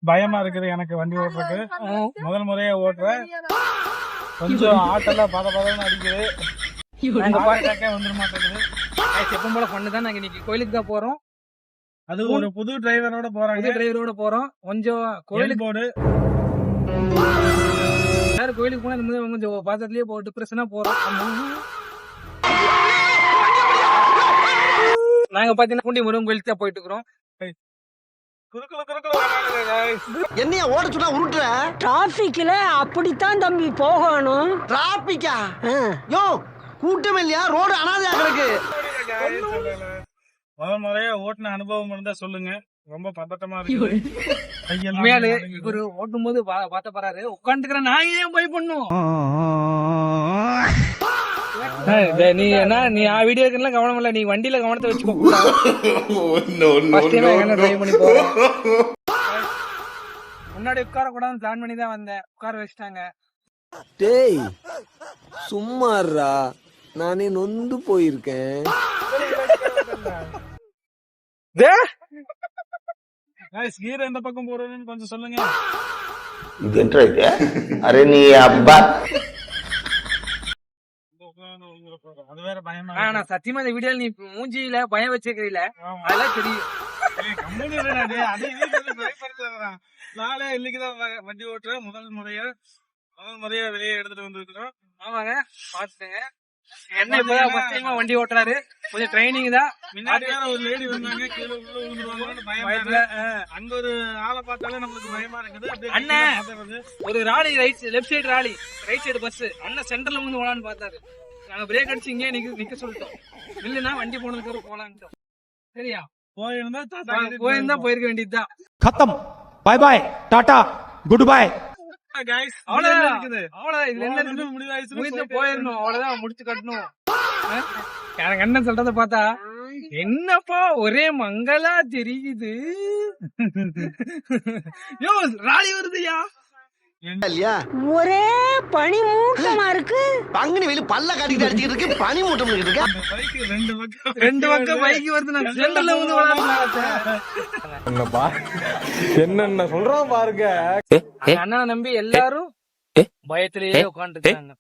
பயமா இருக்குது எனக்கு வண்டி ஓட்டுறதுக்கு. முதல் முறையா ஓட்டுறேன். கொஞ்சம் ஆட்டெல்லாம் பதன்னு அடிக்குது. வந்துட மாட்டேங்குது. எப்பவும் போல பண்ணுதான். நாங்க இன்னைக்கு கோயிலுக்கு தான் போறோம். அது ஒரு புது டிரைவரோட போறோம். கொஞ்சம் கோயிலுக்கு கோயிலுக்கு போனா கொஞ்சம் பாத்திரத்திலேயே டிப்ரெஷனா போறோம். நாங்க பாத்தீங்கன்னா பூண்டி முருகன் கோயிலுக்கு தான் போயிட்டு இருக்கிறோம். என்னைய ஓட சொன்னா உருட்டுற? டிராபிக்ல அப்படித்தான் தம்பி போகணும். டிராபிக்கா? யோ கூட்டம் இல்லையா? ரோடு அனாதையா கிடக்கு. முதல் முறையா ஓட்டுன அனுபவம் இருந்தா சொல்லுங்க. ரொம்ப பதட்டமா இருக்கு. இவரு ஓட்டும் போது பாத்த பாரு உட்காந்துக்கிற நான் ஏன் போய் பண்ணும். நீ என்ன நீ வீடியோக்கு கவனம் இல்ல, நீ வண்டியில கவனத்தை வச்சுக்கோ. முன்னாடி உட்கார கூடாதுன்னு பிளான் பண்ணி தான் வந்தேன். உட்கார வச்சுட்டாங்க. டேய் சும்மாறா, நானே நொந்து போயிருக்கேன். கீரை எந்த பக்கம் போறதுன்னு கொஞ்சம் சொல்லுங்க. அரே நீ அப்பா அது வேற பயமா. நான் சத்தியமா இந்த வீடியோல நீ மூஞ்சியில பயம் வச்சிருக்கீல, அதெல்லாம் தெரியும். நாளே இன்னைக்குதான் வண்டி ஓட்டுறேன். முதல் முறையா வெளியே எடுத்துட்டு வந்துருக்கோம். ஆமாங்க, பாத்துங்க. என்ன இப்பதான் ஃபர்ஸ்ட் டைமா வண்டி ஓட்டுறாரு. கொஞ்சம் ட்ரைனிங் தான். முன்னாடி ஒரு லேடி வந்தாங்க, கீழே உள்ள விழுந்துருவாங்கன்னு பயமா. அங்க ஒரு ஆளை பார்த்தாலே நம்மளுக்கு பயமா இருக்குது. அண்ணன் ஒரு ராலி லெஃப்ட் சைடு ராலி, ரைட் சைடு பஸ். அண்ணன் சென்டர்ல வந்து போலான்னு பார்த்தாரு. நாங்க பிரேக் அடிச்சு இங்கே நிக்க சொல்லிட்டோம். இல்லன்னா வண்டி போனதுக்கு போலான்ட்டோம். சரியா? போயிருந்தா போயிருக்க வேண்டியதுதான். खत्म, bye bye, tata, goodbye. அவ்வளவுதான். இதுல என்ன முடிவாயிடுச்சு, போயிடணும். அவ்வளவுதான், முடிச்சு கட்டணும். எனக்கு என்ன சொல்றத பார்த்தா என்னப்பா ஒரே மங்களா தெரியுது. யோ ராலி வருதுயா. ஒரே பனி மூட்டமா இருக்கு. பங்குனி வெயில் பல்ல காட்டிட்டு அடிச்சுட்டு இருக்கு. பனி மூட்டம் இருக்கு. ரெண்டு பக்கம் பைக் வருது. நான் சென்டர்ல வந்து என்னென்ன சொல்றான் பாருங்க. அண்ணனை நம்பி எல்லாரும் பயத்திலேயே உட்காந்துருக்காங்க.